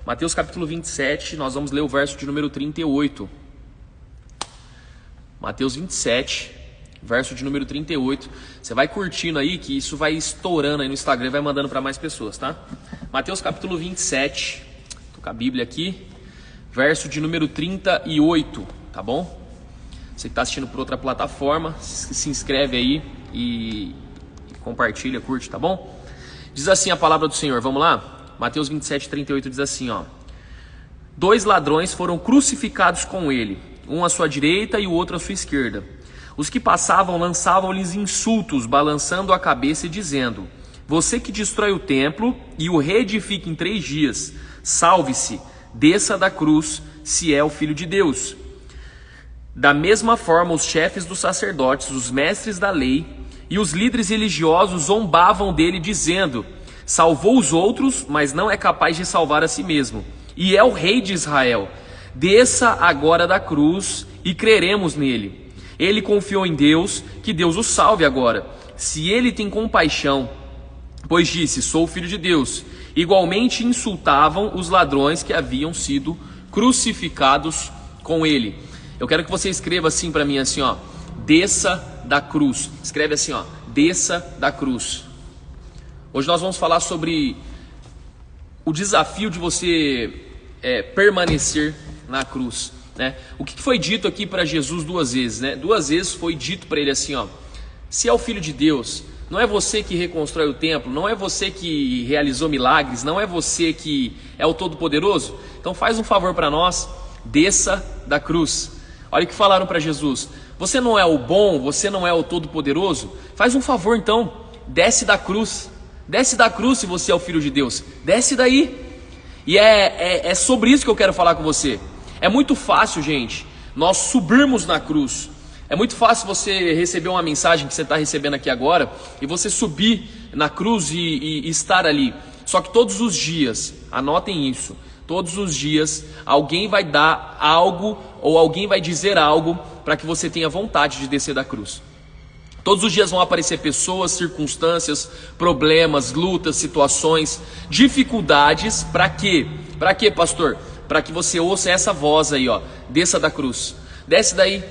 Mateus capítulo 27, nós vamos ler o verso de número 38. Mateus 27, verso de número 38. Você vai curtindo aí, que isso vai estourando aí no Instagram e vai mandando para mais pessoas, tá? Mateus capítulo 27, tô com a Bíblia aqui, verso de número 38, tá bom? Você que está assistindo por outra plataforma, se inscreve aí e compartilha, curte, tá bom? Diz assim a palavra do Senhor, vamos lá? Mateus 27, 38 diz assim, ó: 2 ladrões foram crucificados com ele, um à sua direita e o outro à sua esquerda. Os que passavam lançavam-lhes insultos, balançando a cabeça e dizendo: você que destrói o templo e o reedifica em 3 dias, salve-se, desça da cruz, se é o Filho de Deus. Da mesma forma, os chefes dos sacerdotes, os mestres da lei e os líderes religiosos zombavam dele, dizendo: salvou os outros, mas não é capaz de salvar a si mesmo, e é o rei de Israel. Desça agora da cruz e creremos nele. Ele confiou em Deus, que Deus o salve agora, se ele tem compaixão, pois disse: sou o Filho de Deus. Igualmente insultavam os ladrões que haviam sido crucificados com ele. Eu quero que você escreva assim para mim, assim, ó: desça da cruz. Escreve assim, ó: desça da cruz. Hoje nós vamos falar sobre o desafio de você permanecer na cruz, né? O que foi dito aqui para Jesus 2 vezes, né? 2 vezes foi dito para ele assim, ó: se é o Filho de Deus, não é você que reconstrói o templo, não é você que realizou milagres, não é você que é o Todo-Poderoso, então faz um favor para nós, desça da cruz. Olha o que falaram para Jesus: você não é o bom, você não é o Todo-Poderoso, faz um favor então, desce da cruz. Desce da cruz se você é o Filho de Deus, desce daí. E é sobre isso que eu quero falar com você. É muito fácil, gente, nós subirmos na cruz. É muito fácil você receber uma mensagem que você está recebendo aqui agora e você subir na cruz e estar ali. Só que todos os dias, anotem isso, todos os dias alguém vai dar algo ou alguém vai dizer algo para que você tenha vontade de descer da cruz. Todos os dias vão aparecer pessoas, circunstâncias, problemas, lutas, situações, dificuldades. Para quê? Para quê, pastor? Para que você ouça essa voz aí, ó: desça da cruz. Desce daí,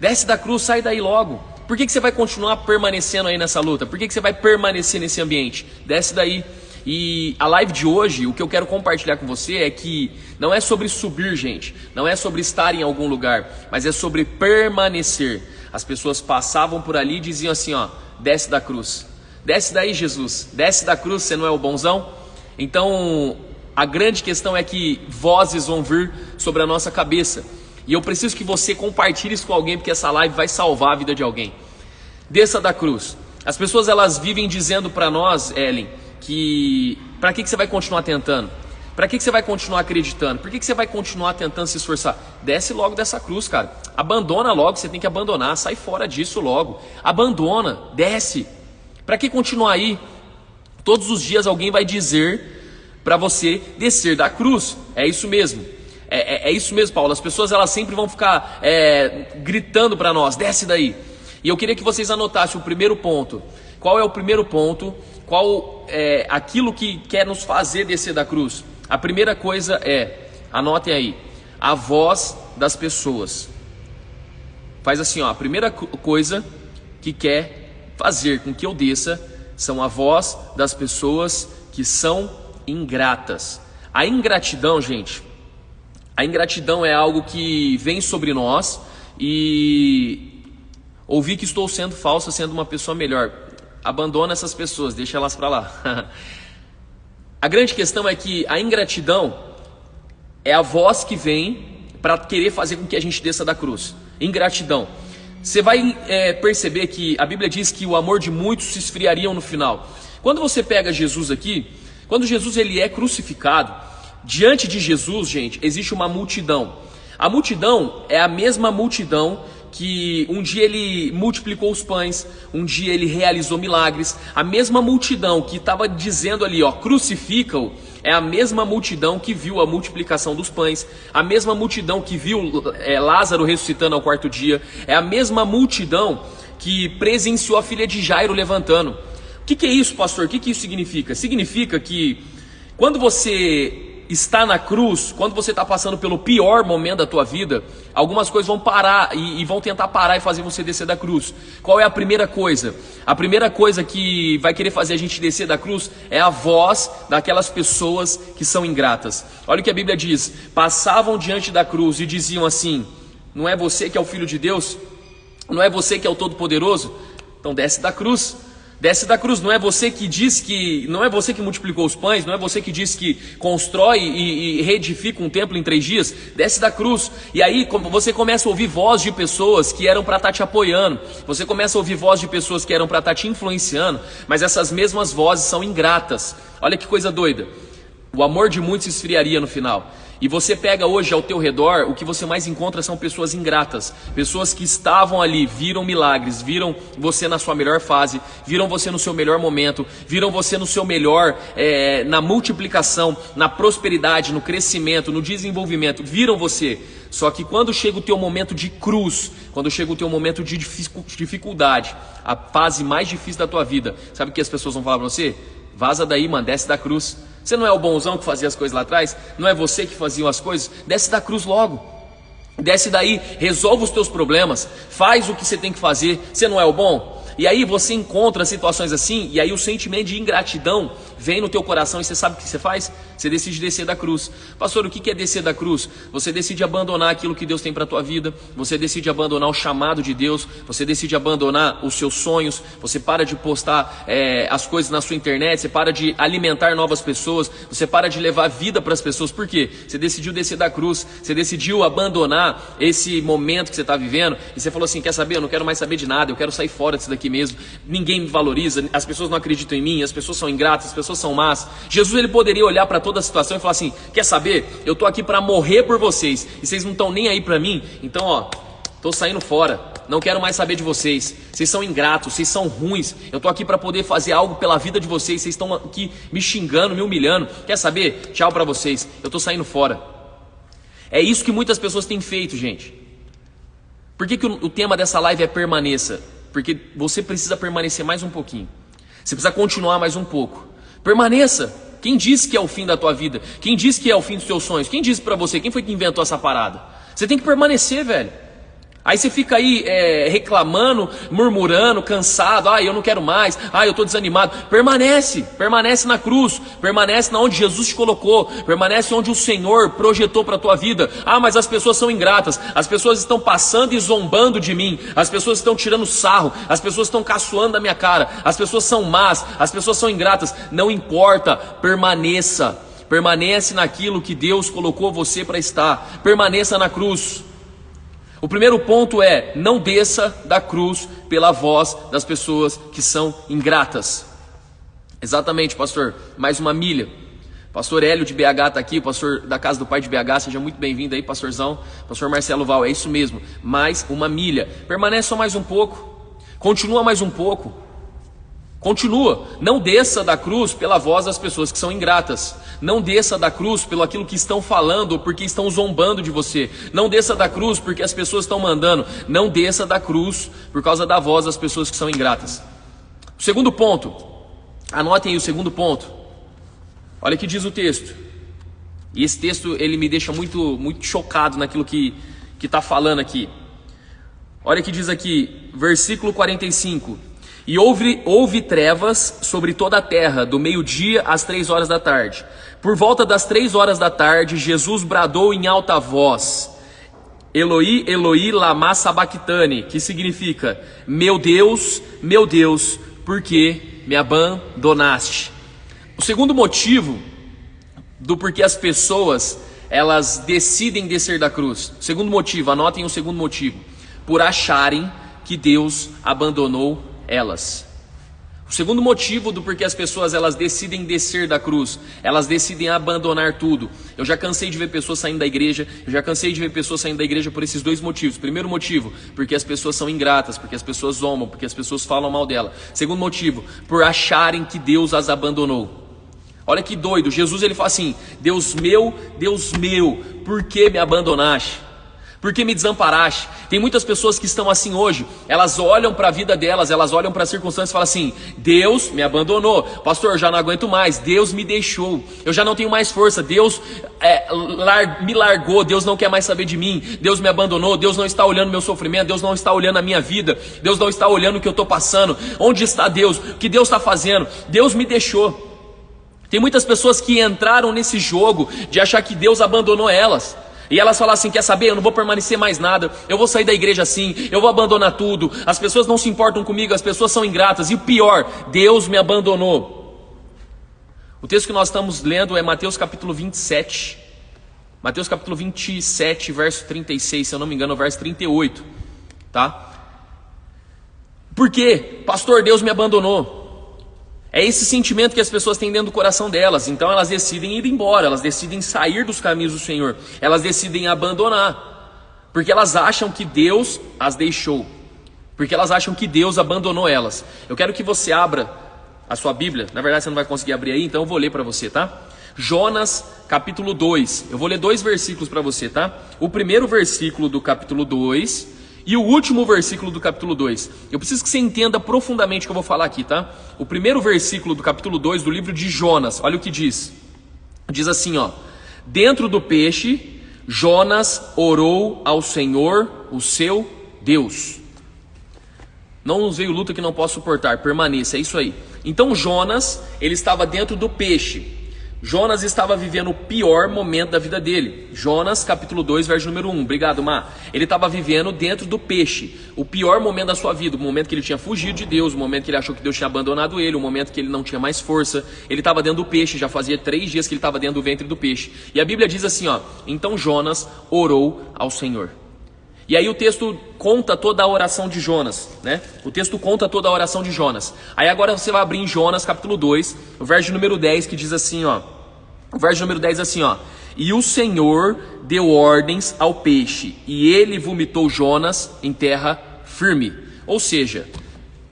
desce da cruz, sai daí logo. Por que você vai continuar permanecendo aí nessa luta? Por que você vai permanecer nesse ambiente? Desce daí. E a live de hoje, o que eu quero compartilhar com você é que não é sobre subir, gente, não é sobre estar em algum lugar, mas é sobre permanecer. As pessoas passavam por ali e diziam assim, ó: desce da cruz, desce daí, Jesus, desce da cruz, você não é o bonzão? Então a grande questão é que vozes vão vir sobre a nossa cabeça, e eu preciso que você compartilhe isso com alguém, porque essa live vai salvar a vida de alguém. Desça da cruz. As pessoas, elas vivem dizendo para nós, Ellen, que para que você vai continuar tentando? Para que você vai continuar acreditando? Por que você vai continuar tentando se esforçar? Desce logo dessa cruz, cara. Abandona logo, você tem que abandonar. Sai fora disso logo. Abandona, desce. Para que continuar aí? Todos os dias alguém vai dizer para você descer da cruz. É isso mesmo. É isso mesmo, Paulo. As pessoas, elas sempre vão ficar gritando para nós: desce daí. E eu queria que vocês anotassem o primeiro ponto. Qual é o primeiro ponto? Qual é aquilo que quer nos fazer descer da cruz? A primeira coisa anotem aí, a voz das pessoas. Faz assim, ó: a primeira coisa que quer fazer com que eu desça são a voz das pessoas que são ingratas. A ingratidão, gente, a ingratidão é algo que vem sobre nós e ouvi que estou sendo falsa, sendo uma pessoa melhor. Abandona essas pessoas, deixa elas para lá. A grande questão é que a ingratidão é a voz que vem para querer fazer com que a gente desça da cruz. Ingratidão. Você vai perceber que a Bíblia diz que o amor de muitos se esfriariam no final. Quando você pega Jesus aqui, quando Jesus ele é crucificado, diante de Jesus, gente, existe uma multidão. A multidão é a mesma multidão que um dia ele multiplicou os pães, um dia ele realizou milagres. A mesma multidão que estava dizendo ali, ó, crucifica-o, é a mesma multidão que viu a multiplicação dos pães, a mesma multidão que viu Lázaro ressuscitando ao 4º dia, é a mesma multidão que presenciou a filha de Jairo levantando. O que é isso, pastor? O que isso significa? Significa que quando você está na cruz, quando você está passando pelo pior momento da tua vida, algumas coisas vão parar e vão tentar parar e fazer você descer da cruz. Qual é a primeira coisa? A primeira coisa que vai querer fazer a gente descer da cruz é a voz daquelas pessoas que são ingratas. Olha o que a Bíblia diz: passavam diante da cruz e diziam assim: não é você que é o Filho de Deus? Não é você que é o Todo-Poderoso? Então desce da cruz. Desce da cruz. Não é você que diz que, não é você que multiplicou os pães, não é você que diz que constrói e reedifica um templo em 3 dias. Desce da cruz. E aí você começa a ouvir voz de pessoas que eram para estar te apoiando. Você começa a ouvir voz de pessoas que eram para estar te influenciando, mas essas mesmas vozes são ingratas. Olha que coisa doida. O amor de muitos se esfriaria no final. E você pega hoje ao teu redor, o que você mais encontra são pessoas ingratas. Pessoas que estavam ali, viram milagres, viram você na sua melhor fase, viram você no seu melhor momento, viram você no seu melhor, na multiplicação, na prosperidade, no crescimento, no desenvolvimento. Viram você. Só que quando chega o teu momento de cruz, quando chega o teu momento de dificuldade, a fase mais difícil da tua vida, sabe o que as pessoas vão falar para você? Vaza daí, mano, desce da cruz. Você não é o bonzão que fazia as coisas lá atrás? Não é você que fazia as coisas? Desce da cruz logo. Desce daí, resolve os teus problemas, faz o que você tem que fazer. Você não é o bom? E aí você encontra situações assim, e aí o sentimento de ingratidão vem no teu coração, e você sabe o que você faz? Você decide descer da cruz. Pastor, o que é descer da cruz? Você decide abandonar aquilo que Deus tem para a tua vida, você decide abandonar o chamado de Deus, você decide abandonar os seus sonhos, você para de postar as coisas na sua internet, você para de alimentar novas pessoas, você para de levar vida para as pessoas. Por quê? Você decidiu descer da cruz, você decidiu abandonar esse momento que você está vivendo, e você falou assim: quer saber? Eu não quero mais saber de nada, eu quero sair fora disso daqui mesmo. Ninguém me valoriza, as pessoas não acreditam em mim, as pessoas são ingratas, as pessoas são más. Jesus, ele poderia olhar para toda a situação e falar assim: quer saber? Eu estou aqui para morrer por vocês, e vocês não estão nem aí para mim, então ó, estou saindo fora, não quero mais saber de vocês, vocês são ingratos, vocês são ruins, eu estou aqui para poder fazer algo pela vida de vocês, vocês estão aqui me xingando, me humilhando, quer saber? Tchau para vocês, eu estou saindo fora. É isso que muitas pessoas têm feito, gente. Por que o tema dessa live é permaneça? Porque você precisa permanecer mais um pouquinho. Você precisa continuar mais um pouco. Permaneça. Quem disse que é o fim da tua vida? Quem disse que é o fim dos teus sonhos? Quem disse pra você? Quem foi que inventou essa parada? Você tem que permanecer, velho. Aí você fica aí reclamando, murmurando, cansado. Eu não quero mais. Eu estou desanimado. Permanece na cruz. Permanece na onde Jesus te colocou. Permanece onde o Senhor projetou para a tua vida. Mas as pessoas são ingratas. As pessoas estão passando e zombando de mim. As pessoas estão tirando sarro. As pessoas estão caçoando da minha cara. As pessoas são más. As pessoas são ingratas. Não importa. Permaneça. Permanece naquilo que Deus colocou você para estar. Permaneça na cruz. O primeiro ponto é: não desça da cruz pela voz das pessoas que são ingratas. Exatamente, pastor, mais uma milha. Pastor Hélio de BH está aqui, pastor da Casa do Pai de BH, seja muito bem-vindo aí, pastorzão. Pastor Marcelo Val, é isso mesmo, mais uma milha. Permanece só mais um pouco, continua mais um pouco. Continua, não desça da cruz pela voz das pessoas que são ingratas. Não desça da cruz pelo aquilo que estão falando ou porque estão zombando de você. Não desça da cruz porque as pessoas estão mandando. Não desça da cruz por causa da voz das pessoas que são ingratas. O segundo ponto, anotem aí o segundo ponto. Olha o que diz o texto. E esse texto ele me deixa muito chocado naquilo que está falando aqui. Olha o que diz aqui, versículo 45. E houve trevas sobre toda a terra, do meio-dia às 3 horas da tarde. Por volta das 3 horas da tarde, Jesus bradou em alta voz: Eloi, Eloi, lama sabachthani, que significa: meu Deus, por que me abandonaste? O segundo motivo do porquê as pessoas elas decidem descer da cruz. Segundo motivo, anotem o segundo motivo: por acharem que Deus abandonou elas. O segundo motivo do porquê as pessoas elas decidem descer da cruz, elas decidem abandonar tudo. Eu já cansei de ver pessoas saindo da igreja, por esses dois motivos. Primeiro motivo, porque as pessoas são ingratas, porque as pessoas zombam, porque as pessoas falam mal dela. Segundo motivo, por acharem que Deus as abandonou. Olha que doido, Jesus ele fala assim: Deus meu, por que me abandonaste? Por que me desamparaste? Tem muitas pessoas que estão assim hoje, elas olham para a vida delas, elas olham para as circunstâncias e falam assim: Deus me abandonou, pastor, eu já não aguento mais, Deus me deixou, eu já não tenho mais força, Deus me largou, Deus não quer mais saber de mim, Deus me abandonou, Deus não está olhando meu sofrimento, Deus não está olhando a minha vida, Deus não está olhando o que eu estou passando, onde está Deus, o que Deus está fazendo, Deus me deixou. Tem muitas pessoas que entraram nesse jogo de achar que Deus abandonou elas. E elas falam assim: quer saber, eu não vou permanecer mais nada, eu vou sair da igreja assim, eu vou abandonar tudo, as pessoas não se importam comigo, as pessoas são ingratas, e o pior, Deus me abandonou. O texto que nós estamos lendo é Mateus capítulo 27, Mateus capítulo 27, verso 36, se eu não me engano, o verso 38, tá? Por quê? Pastor, Deus me abandonou. É esse sentimento que as pessoas têm dentro do coração delas. Então elas decidem ir embora, elas decidem sair dos caminhos do Senhor, elas decidem abandonar, porque elas acham que Deus as deixou, porque elas acham que Deus abandonou elas. Eu quero que você abra a sua Bíblia, na verdade você não vai conseguir abrir aí, então eu vou ler para você, tá? Jonas capítulo 2, eu vou ler 2 versículos para você, tá? O primeiro versículo do capítulo 2 e o último versículo do capítulo 2. Eu preciso que você entenda profundamente o que eu vou falar aqui, tá? O primeiro versículo do capítulo 2 do livro de Jonas, olha o que diz. Diz assim, ó: dentro do peixe, Jonas orou ao Senhor, o seu Deus. Não nos veio luta que não posso suportar, permaneça, é isso aí. Então Jonas, ele estava dentro do peixe. Jonas estava vivendo o pior momento da vida dele. Jonas capítulo 2, verso número 1, obrigado, Má. Ele estava vivendo dentro do peixe, o pior momento da sua vida, o momento que ele tinha fugido de Deus, o momento que ele achou que Deus tinha abandonado ele, o momento que ele não tinha mais força. Ele estava dentro do peixe, já fazia 3 dias que ele estava dentro do ventre do peixe. E a Bíblia diz assim, ó: então Jonas orou ao Senhor. E aí o texto conta toda a oração de Jonas, né? O texto conta toda a oração de Jonas. Aí agora você vai abrir em Jonas capítulo 2, o verso número 10, que diz assim, ó. O verso número 10 assim, ó: e o Senhor deu ordens ao peixe, e ele vomitou Jonas em terra firme. Ou seja,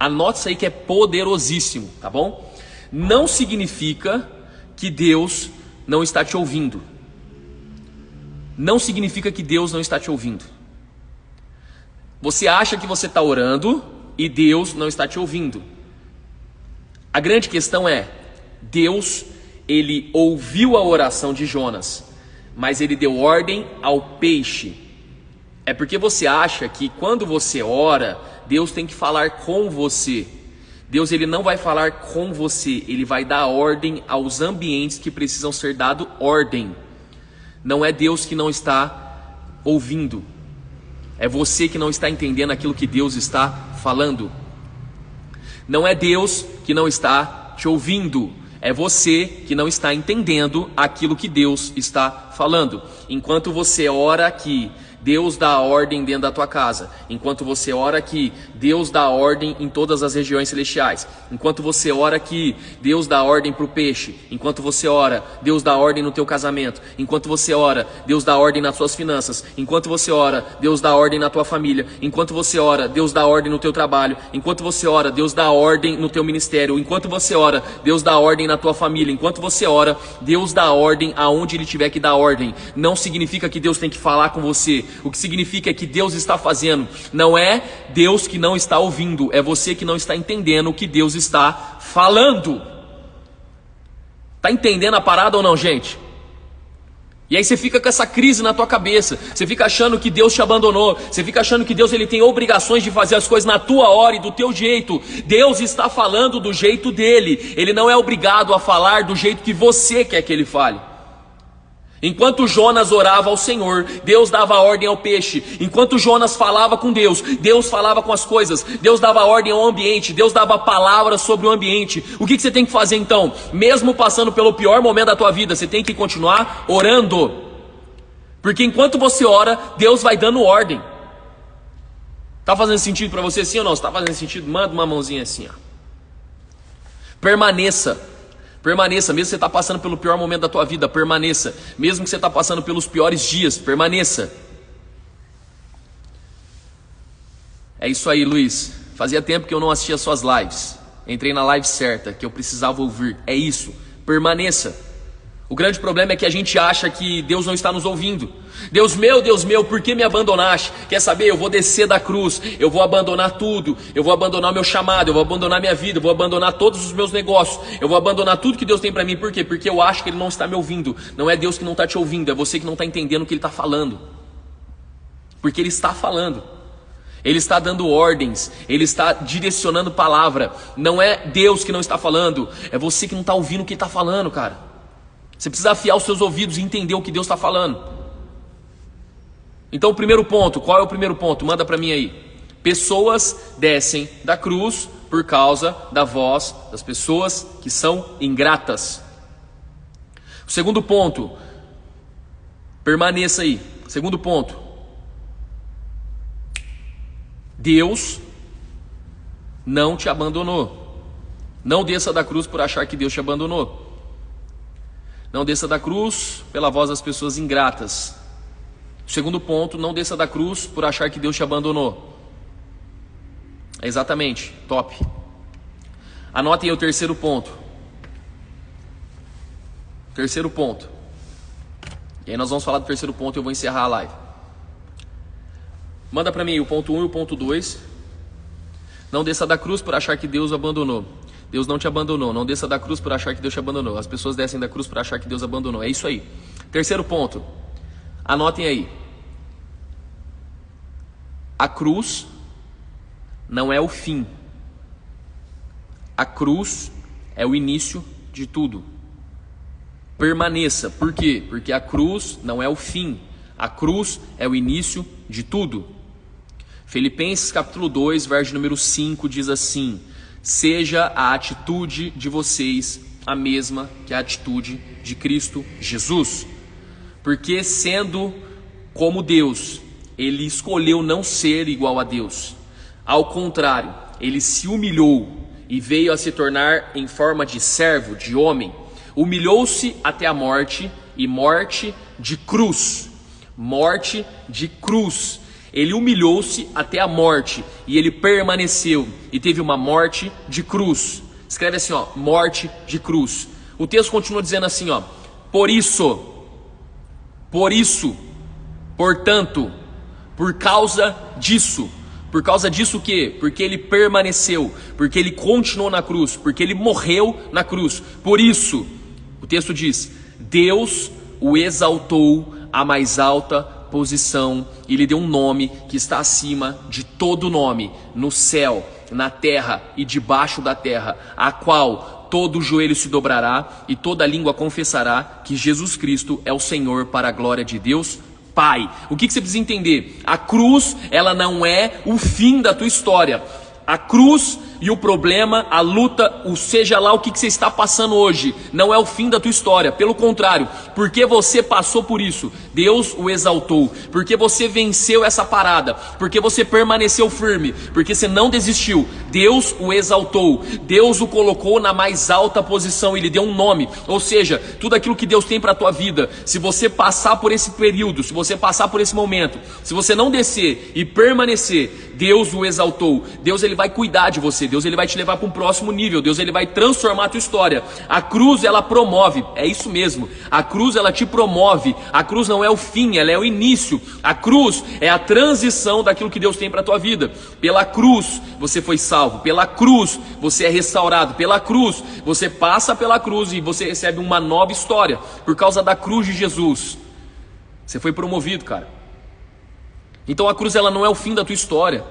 anote isso aí que é poderosíssimo, tá bom? Não significa que Deus não está te ouvindo. Não significa que Deus não está te ouvindo. Você acha que você está orando e Deus não está te ouvindo. A grande questão é, Deus, ele ouviu a oração de Jonas, mas ele deu ordem ao peixe. É porque você acha que quando você ora, Deus tem que falar com você. Deus, ele não vai falar com você, ele vai dar ordem aos ambientes que precisam ser dado ordem. Não é Deus que não está ouvindo. É você que não está entendendo aquilo que Deus está falando. Não é Deus que não está te ouvindo. É você que não está entendendo aquilo que Deus está falando. Enquanto você ora aqui, Deus dá ordem dentro da tua casa. Enquanto você ora aqui, Deus dá ordem em todas as regiões celestiais. Enquanto você ora aqui, Deus dá ordem para o peixe. Enquanto você ora, Deus dá ordem no teu casamento. Enquanto você ora, Deus dá ordem nas suas finanças. Enquanto você ora, Deus dá ordem na tua família. Enquanto você ora, Deus dá ordem no teu trabalho. Enquanto você ora, Deus dá ordem no teu ministério. Enquanto você ora, Deus dá ordem na tua família. Enquanto você ora, Deus dá ordem aonde Ele tiver que dar ordem. Não significa que Deus tem que falar com você. O que significa é que Deus está fazendo. Não é Deus que não está ouvindo, é você que não está entendendo o que Deus está falando. Está entendendo a parada ou não, gente? E aí você fica com essa crise na tua cabeça. Você fica achando que Deus te abandonou. Você fica achando que Deus, ele tem obrigações de fazer as coisas na tua hora e do teu jeito. Deus está falando do jeito dele. Ele não é obrigado a falar do jeito que você quer que ele fale. Enquanto Jonas orava ao Senhor, Deus dava ordem ao peixe. Enquanto Jonas falava com Deus, Deus falava com as coisas. Deus dava ordem ao ambiente, Deus dava palavras sobre o ambiente. O que você tem que fazer então? Mesmo passando pelo pior momento da tua vida, você tem que continuar orando. Porque enquanto você ora, Deus vai dando ordem. Tá fazendo sentido para você sim ou não? Se tá fazendo sentido, manda uma mãozinha assim, ó. Permaneça. Permaneça, mesmo que você está passando pelo pior momento da tua vida, permaneça. Mesmo que você está passando pelos piores dias, permaneça. É isso aí, Luiz. Fazia tempo que eu não assistia suas lives. Entrei na live certa, que eu precisava ouvir. É isso, permaneça. O grande problema é que a gente acha que Deus não está nos ouvindo. Deus meu, por que me abandonaste? Quer saber? Eu vou descer da cruz, eu vou abandonar tudo, eu vou abandonar o meu chamado, eu vou abandonar minha vida, eu vou abandonar todos os meus negócios, eu vou abandonar tudo que Deus tem para mim. Por quê? Porque eu acho que Ele não está me ouvindo. Não é Deus que não está te ouvindo, é você que não está entendendo o que Ele está falando. Porque Ele está falando. Ele está dando ordens, Ele está direcionando palavra. Não é Deus que não está falando, é você que não está ouvindo o que Ele está falando, cara. Você precisa afiar os seus ouvidos e entender o que Deus está falando. Então o primeiro ponto, qual é o primeiro ponto? Manda para mim aí. Pessoas descem da cruz por causa da voz das pessoas que são ingratas. O segundo ponto, permaneça aí. Segundo ponto, Deus não te abandonou. Não desça da cruz por achar que Deus te abandonou. Não desça da cruz pela voz das pessoas ingratas. Segundo ponto, não desça da cruz por achar que Deus te abandonou. Exatamente, top. Anotem aí o terceiro ponto. Terceiro ponto. E aí nós vamos falar do terceiro ponto e eu vou encerrar a live. Manda para mim o ponto 1 e o ponto 2. Não desça da cruz por achar que Deus abandonou. Deus não te abandonou. Não desça da cruz por achar que Deus te abandonou. As pessoas descem da cruz por achar que Deus abandonou. É isso aí. Terceiro ponto. Anotem aí. A cruz não é o fim. A cruz é o início de tudo. Permaneça. Por quê? Porque a cruz não é o fim. A cruz é o início de tudo. Filipenses capítulo 2, verso número 5 diz assim: seja a atitude de vocês a mesma que a atitude de Cristo Jesus. Porque sendo como Deus, Ele escolheu não ser igual a Deus. Ao contrário, Ele se humilhou e veio a se tornar em forma de servo, de homem. Humilhou-se até a morte, e morte de cruz. Morte de cruz. Ele humilhou-se até a morte e ele permaneceu e teve uma morte de cruz. Escreve assim, ó, morte de cruz. O texto continua dizendo assim, ó, por isso, portanto, por causa disso o quê? Porque ele permaneceu, porque ele continuou na cruz, porque ele morreu na cruz. Por isso, o texto diz, Deus o exaltou à mais alta posição e lhe deu um nome que está acima de todo nome, no céu, na terra e debaixo da terra, a qual todo joelho se dobrará e toda língua confessará que Jesus Cristo é o Senhor, para a glória de Deus Pai. O que você precisa entender? A cruz, ela não é o fim da tua história. A cruz e o problema, a luta, seja lá o que você está passando hoje, não é o fim da tua história. Pelo contrário, porque você passou por isso, Deus o exaltou. Porque você venceu essa parada, porque você permaneceu firme, porque você não desistiu, Deus o exaltou. Deus o colocou na mais alta posição e lhe deu um nome. Ou seja, tudo aquilo que Deus tem para a tua vida, se você passar por esse período, se você passar por esse momento, se você não descer e permanecer, Deus o exaltou. Deus ele vai cuidar de você. Deus ele vai te levar para um próximo nível. Deus ele vai transformar a tua história. A cruz ela promove. É isso mesmo. A cruz ela te promove. A cruz não é o fim, ela é o início. A cruz é a transição daquilo que Deus tem para a tua vida. Pela cruz você foi salvo. Pela cruz você é restaurado. Pela cruz você passa pela cruz e você recebe uma nova história. Por causa da cruz de Jesus. Você foi promovido, cara. Então a cruz ela não é o fim da tua história.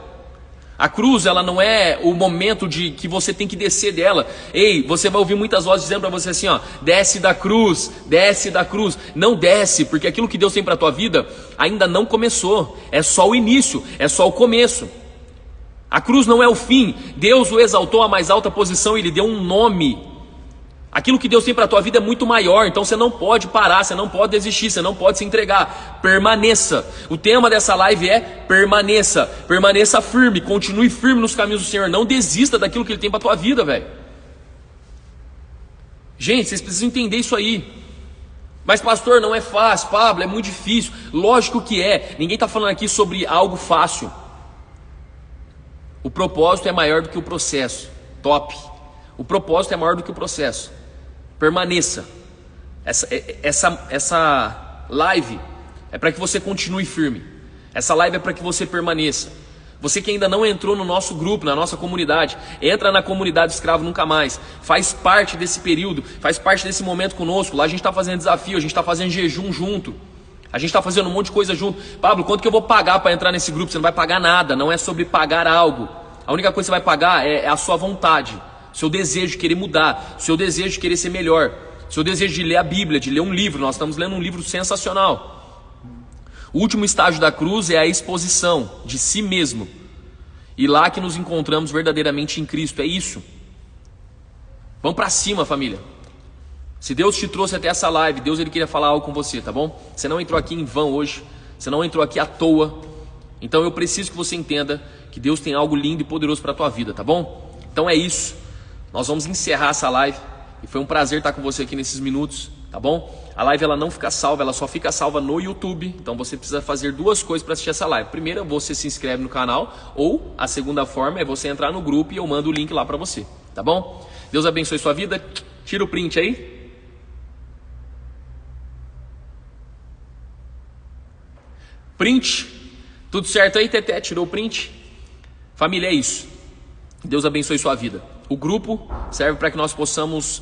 A cruz ela não é o momento de que você tem que descer dela. Ei, você vai ouvir muitas vozes dizendo para você assim, ó, desce da cruz, desce da cruz. Não desce, porque aquilo que Deus tem para tua vida ainda não começou. É só o início, é só o começo. A cruz não é o fim. Deus o exaltou à mais alta posição e lhe deu um nome. Aquilo que Deus tem para a tua vida é muito maior, então você não pode parar, você não pode desistir, você não pode se entregar. Permaneça. O tema dessa live é permaneça. Permaneça firme, continue firme nos caminhos do Senhor. Não desista daquilo que Ele tem para a tua vida, velho. Gente, vocês precisam entender isso aí. Mas pastor, não é fácil, Pablo, é muito difícil. Lógico que é, ninguém está falando aqui sobre algo fácil. O propósito é maior do que o processo. Top. O propósito é maior do que o processo. Permaneça. Essa live é para que você continue firme. Essa live é para que você permaneça. Você que ainda não entrou no nosso grupo, na nossa comunidade, entra na comunidade Escravo Nunca Mais. Faz parte desse período, faz parte desse momento conosco. Lá a gente está fazendo desafio, a gente está fazendo jejum junto. A gente está fazendo um monte de coisa junto. Pablo, quanto que eu vou pagar para entrar nesse grupo? Você não vai pagar nada, não é sobre pagar algo. A única coisa que você vai pagar é a sua vontade, seu desejo de querer mudar, seu desejo de querer ser melhor, seu desejo de ler a Bíblia, de ler um livro. Nós estamos lendo um livro sensacional. O último estágio da cruz é a exposição de si mesmo. E lá que nos encontramos verdadeiramente em Cristo. É isso. Vamos para cima, família. Se Deus te trouxe até essa live, Deus ele queria falar algo com você, tá bom? Você não entrou aqui em vão hoje. Você não entrou aqui à toa. Então eu preciso que você entenda que Deus tem algo lindo e poderoso para a tua vida, tá bom? Então é isso. Nós vamos encerrar essa live. E foi um prazer estar com você aqui nesses minutos, tá bom? A live ela não fica salva, ela só fica salva no YouTube. Então você precisa fazer duas coisas para assistir essa live. Primeiro, você se inscreve no canal, ou a segunda forma é você entrar no grupo e eu mando o link lá para você, tá bom? Deus abençoe sua vida. Tira o print aí. Print. Tudo certo aí, Teté? Tirou o print? Família, é isso. Deus abençoe sua vida. O grupo serve para que nós possamos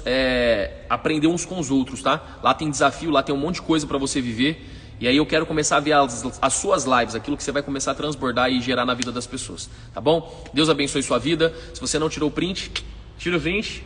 aprender uns com os outros, tá? Lá tem desafio, lá tem um monte de coisa para você viver. E aí eu quero começar a ver as suas lives, aquilo que você vai começar a transbordar e gerar na vida das pessoas, tá bom? Deus abençoe sua vida. Se você não tirou o print, tira o print.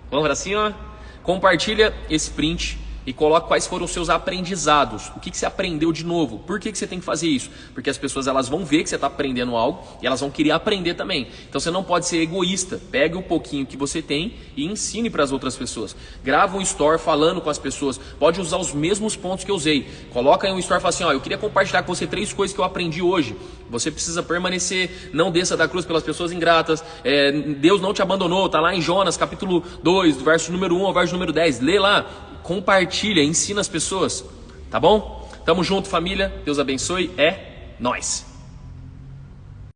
Vamos para cima. Compartilha esse print e coloque quais foram os seus aprendizados. O que você aprendeu de novo? Por que você tem que fazer isso? Porque as pessoas elas vão ver que você está aprendendo algo e elas vão querer aprender também. Então você não pode ser egoísta. Pegue um pouquinho que você tem e ensine para as outras pessoas. Grava um story falando com as pessoas. Pode usar os mesmos pontos que eu usei. Coloca em um story e fala assim, eu queria compartilhar com você 3 coisas que eu aprendi hoje. Você precisa permanecer, não desça da cruz pelas pessoas ingratas. Deus não te abandonou. Está lá em Jonas capítulo 2, verso número 1 ao verso número 10. Lê lá. Compartilha, ensina as pessoas, tá bom? Tamo junto, família. Deus abençoe. É nóis.